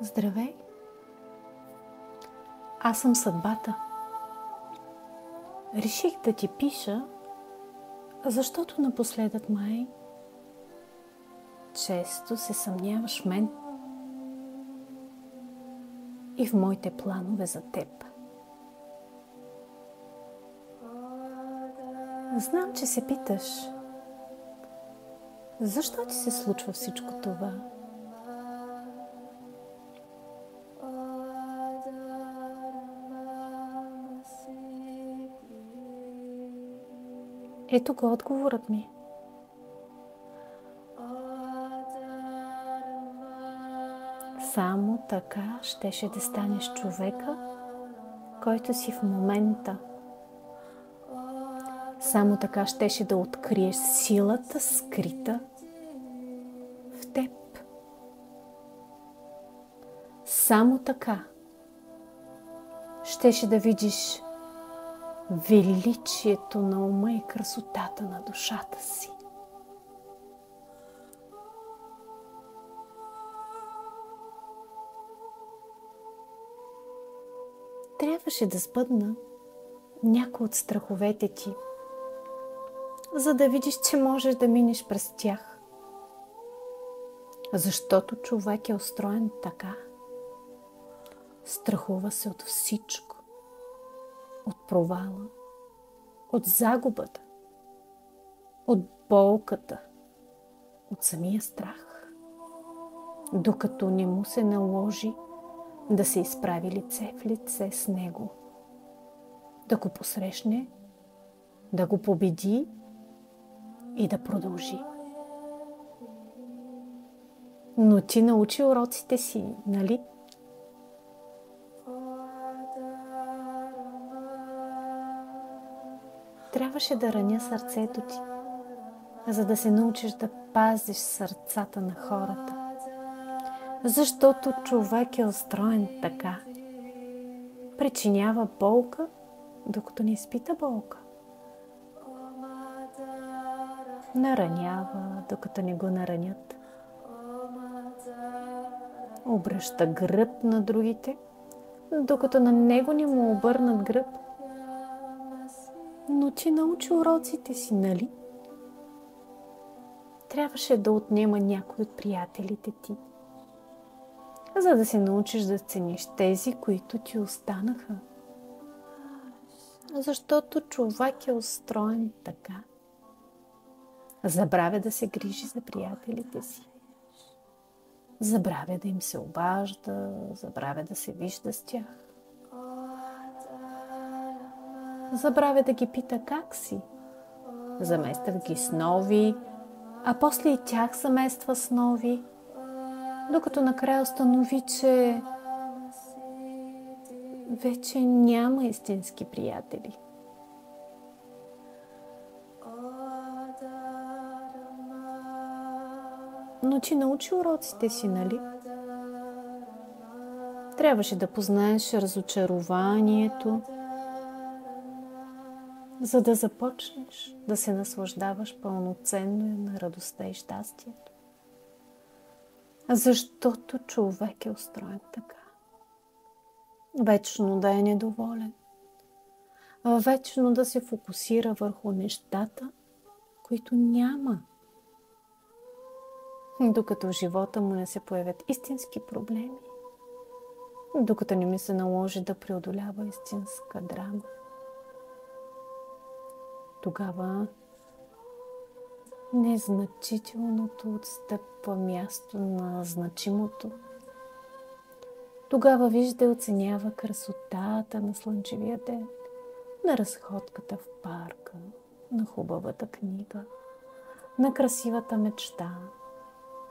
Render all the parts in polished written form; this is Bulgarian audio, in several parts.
Здравей! Аз съм съдбата. Реших да ти пиша, защото напоследък май често се съмняваш в мен и в моите планове за теб. Знам, че се питаш, защо ти се случва всичко това? Ето го отговорът ми. Само така щеше да станеш човека, който си в момента. Само така щеше да откриеш силата, скрита в теб. Само така щеше да видиш величието на ума и красотата на душата си. Трябваше да сбъдна някои от страховете ти, за да видиш, че можеш да минеш през тях. Защото човек е устроен така. Страхува се от всичко. От провала, от загубата, от болката, от самия страх, докато не му се наложи да се изправи лице в лице с него, да го посрещне, да го победи и да продължи. Но ти научи уроците си, нали? Трябваше да раня сърцето ти, за да се научиш да пазиш сърцата на хората. Защото човек е устроен така. Причинява болка, докато не изпита болка. Наранява, докато не го наранят. Обръща гръб на другите, докато на него не му обърнат гръб. Но ти научи уроците си, нали? Трябваше да отнема някой от приятелите ти, за да се научиш да цениш тези, които ти останаха. Защото човек е устроен така. Забравя да се грижи за приятелите си. Забравя да им се обажда, забравя да се вижда с тях. Забравя да ги пита как си. Замества ги с нови, а после и тях замества с нови, докато накрая установи, че вече няма истински приятели. Но ти научи уроците си, нали? Трябваше да познаеш разочарованието, за да започнеш да се наслаждаваш пълноценно на радостта и щастието. Защото човек е устроен така. Вечно да е недоволен. Вечно да се фокусира върху нещата, които няма. Докато в живота му не се появят истински проблеми. Докато не ми се наложи да преодолява истинска драма. Тогава незначителното отстъпва място на значимото. Тогава вижда и оценява красотата на слънчевия ден, на разходката в парка, на хубавата книга, на красивата мечта,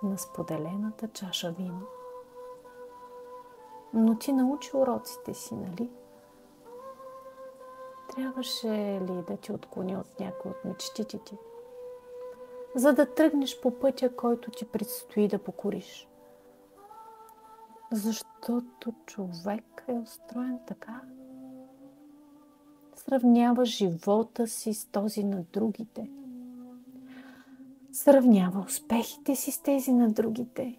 на споделената чаша вино. Но ти научи уроците си, нали? Трябваше ли да ти отклони от някой от мечтите ти, за да тръгнеш по пътя, който ти предстои да покориш? Защото човек е устроен така. Сравнява живота си с този на другите. Сравнява успехите си с тези на другите.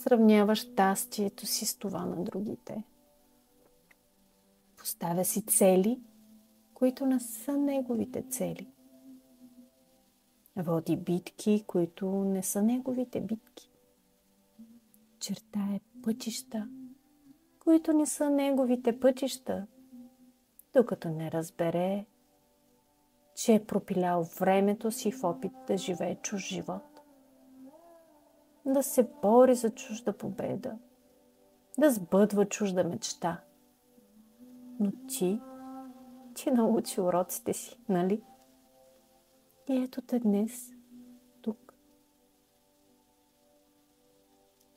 Сравнява щастието си с това на другите. Поставя си цели, които не са неговите цели. Води битки, които не са неговите битки. Чертае пътища, които не са неговите пътища, докато не разбере, че е пропилял времето си в опит да живее чуж живот. Да се бори за чужда победа, да сбъдва чужда мечта. Но ти научи уроците си, нали? И ето те днес, тук.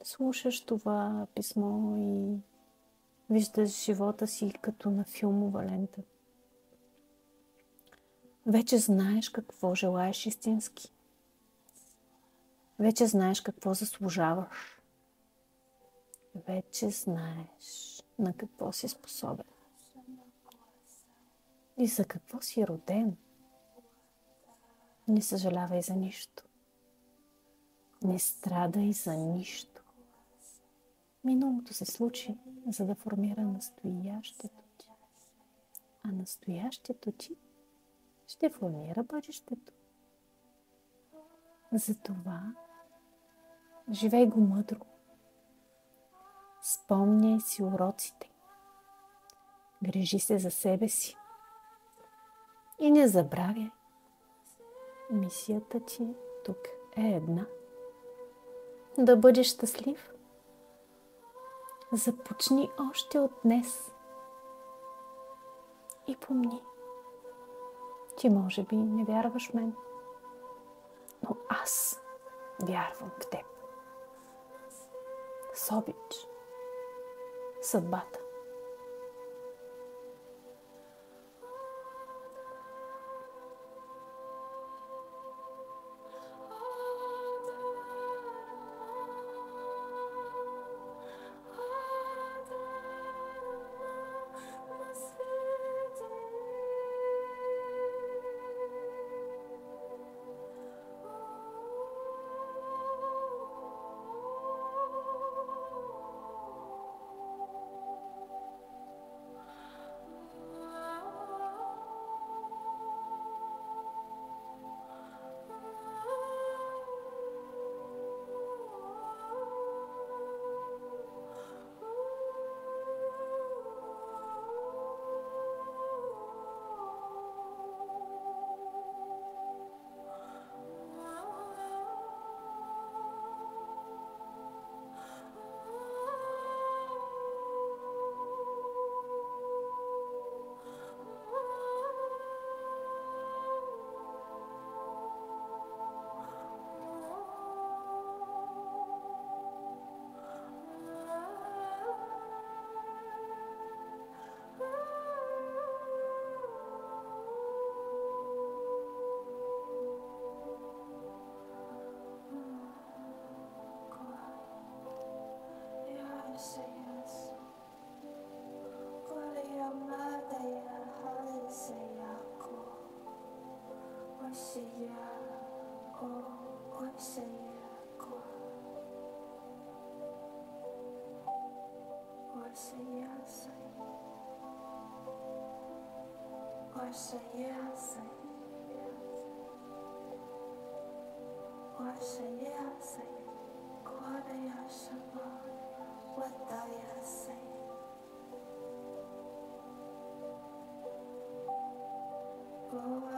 Слушаш това писмо и виждаш живота си като на филмова лента. Вече знаеш какво желаеш истински. Вече знаеш какво заслужаваш. Вече знаеш на какво си способен. И за какво си роден. Не съжалявай за нищо. Не страдай за нищо. Миналото се случи, за да формира настоящето ти. А настоящето ти ще формира бъдещето. Затова живей го мъдро. Спомняй си уроците. Грижи се за себе си. И не забравяй. Мисията ти тук е една. Да бъдеш щастлив. Започни още от днес. И помни. Ти може би не вярваш в мен. Но аз вярвам в теб. С обич. Съдбата. Oh